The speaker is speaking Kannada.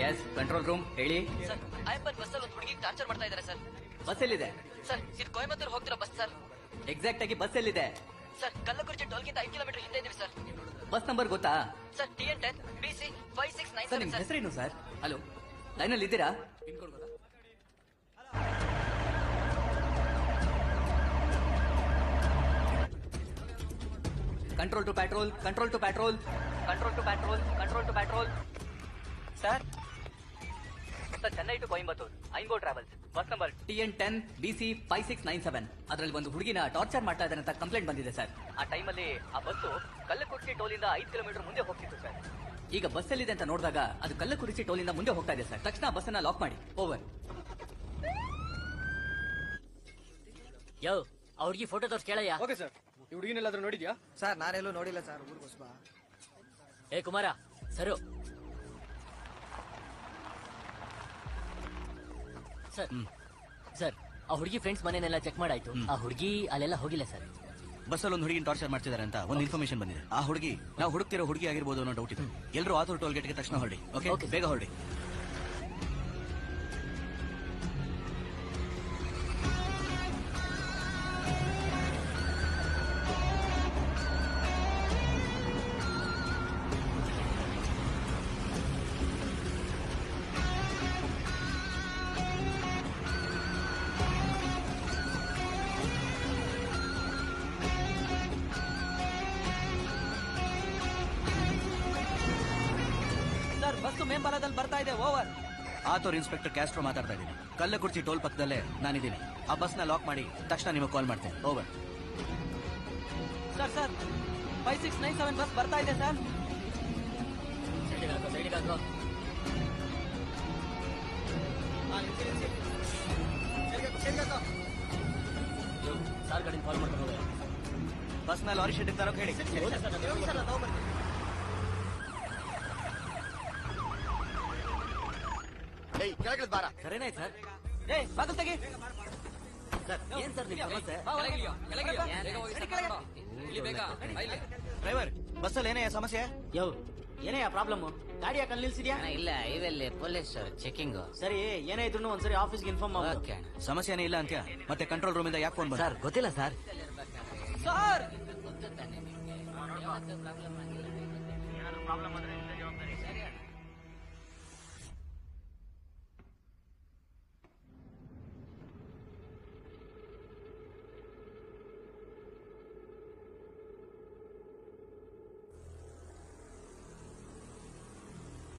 ಎಸ್ ಕಂಟ್ರೋಲ್ ರೂಮ್ ಹೇಳಿ. ಸರ್ ಐಪನ್ ಬಸ್ ಅಲ್ಲಿ ಒಂದು ಹುಡುಗಿ ಟಾರ್ಚರ್ ಮಾಡ್ತಾ ಇದ್ದಾರೆ ಸರ್. ಬಸ್ ಎಲ್ಲಿದೆ ಸರ್ ಇದು ಕೊಯಮತ್ತೂರು ಹೋಗ್ತಿರೋ ಬಸ್ ಸರ್. ಎಕ್ಸಾಕ್ಟ್ ಆಗಿ ಬಸ್ ಎಲ್ಲಿದೆ? ಸರ್ ಕಲ್ಲಕುರ್ಚಿ ಟೋಲ್ಗಿಂತ 5 ಕಿಲೋಮೀಟರ್ ಹಿಂದೆ ಇದೀವಿ ಸರ್. ಬಸ್ ನಂಬರ್ ಗೊತ್ತಾ? ಸರ್ TN10 BC ಸರ್ 5697 ನಿಮ್ ಸರ್. ಹೆಸರೇನು ಸರ್? ಹಲೋ ಲೈನಲ್ಲಿ ಇದ್ದೀರಾ? Control to patrol, control to patrol, control to patrol, control to patrol. Sir Chennai to Coimbatore ಐಂಗೋ travels bus number TN10 BC 5697. ಅದರಲ್ಲಿ ಒಂದು ಹುಡುಗಿನ ಟಾರ್ಚರ್ ಮಾಡ್ತಾ ಇದ್ದಾನೆ ಅಂತ ಕಂಪ್ಲೇಂಟ್ ಬಂದಿದೆ ಸರ್. ಆ ಟೈಮಲ್ಲಿ ಆ ಬಸ್ಸು ಕಲ್ಲಕುರ್ಚಿ ಟೋಲಿಂದ 5 ಕಿಲೋಮೀಟರ್ ಮುಂದೆ ಹೋಗ್ತಿತ್ತು ಸರ್. ಈಗ ಬಸ್ ಎಲ್ಲಿದೆ ಅಂತ ನೋಡಿದಾಗ ಅದು ಕಲ್ಲಕುರ್ಚಿ ಟೋಲಿಂದ ಮುಂದೆ ಹೋಗ್ತಾ ಇದೆ ಸರ್. ತಕ್ಷಣ ಬಸ್ ಅನ್ನ ಲಾಕ್ ಮಾಡಿ. ಓವರ್. ಯೋ ಆ ಹುಡುಗಿ ಫೋಟೋ ತೋರ್ಸ್ ಕೇಳಯ್ಯ. Okay sir. ಈ ಹುಡುಗಿನೆಲ್ಲಾದ್ರೂ ನೋಡಿದ್ಯಾ? ಸರ್ ನಾನೆಲ್ಲೂ ನೋಡಿಲ್ಲ ಸರ್. ಊರ್ಗೋಸ್ಬ ಏ ಕುಮಾರ ಸರು. ಸರ್ ಸರ್ ಆ ಹುಡುಗಿ ಫ್ರೆಂಡ್ಸ್ ಮನೆನೆಲ್ಲ ಚೆಕ್ ಮಾಡಾಯ್ತು. ಆ ಹುಡುಗಿ ಅಲ್ಲೆಲ್ಲ ಹೋಗಿಲ್ಲ ಸರ್. ಬಸ್ಸಲ್ಲಿ ಒಂದು ಹುಡುಗಿನ ಟಾರ್ಚರ್ ಮಾಡ್ತಿದ್ದಾರೆ ಅಂತ ಒಂದು ಇನ್ಫಾರ್ಮೇಶನ್ ಬಂದಿದೆ. ಆ ಹುಡುಗಿ ನಾವು ಹುಡುಕ್ತಿರೋ ಹುಡುಗಿ ಆಗಿರ್ಬೋದು ಅನ್ನೋ ಡೌಟ್ ಇದೆ. ಎಲ್ಲರೂ ಆತೂರು ಟೋಲ್ ಗೇಟ್ಗೆ ತಕ್ಷಣ ಹೊರಡಿ. ಓಕೆ ಬೇಗ ಹೊರಡಿ. ಸರ್ ಬಸ್ ಮೇಂಬಾಲದಲ್ಲಿ ಬರ್ತಾ ಇದೆ. ಓವರ್. ಆತೂರು ಇನ್ಸ್ಪೆಕ್ಟರ್ ಕ್ಯಾಸ್ಟ್ರೋ ಮಾತಾಡ್ತಾ ಇದ್ದೀನಿ. ಕಲ್ಲಕುರ್ಚಿ ಟೋಲ್ ಪಕ್ಕದಲ್ಲೇ ನಾನಿದ್ದೀನಿ. ಆ ಬಸ್ನ ಲಾಕ್ ಮಾಡಿ ತಕ್ಷಣ ನಿಮಗೆ ಕಾಲ್ ಮಾಡ್ತೇನೆ. ಓವರ್. ಸರ್ 5697 ಬಸ್ ಬರ್ತಾ ಇದೆ ಸರ್. ಸರ್ ಗಾಡಿ ಫಾಲೋ ಮಾಡ್ಕೊಂಡು ಹೋಗೋದು. ಬಸ್ನ ಲಾರಿ ಶೆಡ್ ತರೋಕೆ ಹೇಳಿ. ಸರಿನೇ ಸರ್. ಏ ಬಾಗಿಲು ತೆಗಿ. ಸರ್ ಏನ್ ಸರ್ ನಿಮ್ಮ ಸಮಸ್ಯೆ? ಡ್ರೈವರ್ ಬಸ್ಸಲ್ಲಿ ಏನೇ ಸಮಸ್ಯೆ? ಯೋ ಏನೇ ಪ್ರಾಬ್ಲಮ್? ಗಾಡಿ ಯಾಕೆ ಅಲ್ಲಿ ನಿಲ್ಸಿದ್ಯಾ? ಇಲ್ಲ ಇವೆಲ್ಲಿ ಪೊಲೀಸ್ ಚೆಕಿಂಗ್. ಸರಿ ಏನೇ ಇದ್ರು ಒಂದ್ಸರಿ ಆಫೀಸ್ಗೆ ಇನ್ಫಾರ್ಮ್ ಮಾಡಿ. ಸಮಸ್ಯೆನೇ ಇಲ್ಲ ಅಂತ್ಯ? ಮತ್ತೆ ಕಂಟ್ರೋಲ್ ರೂಮ್ ಇಂದ ಯಾಕೆ ಫೋನ್ ಬಂದ? ಸರ್ ಗೊತ್ತಿಲ್ಲ ಸರ್. Sir problem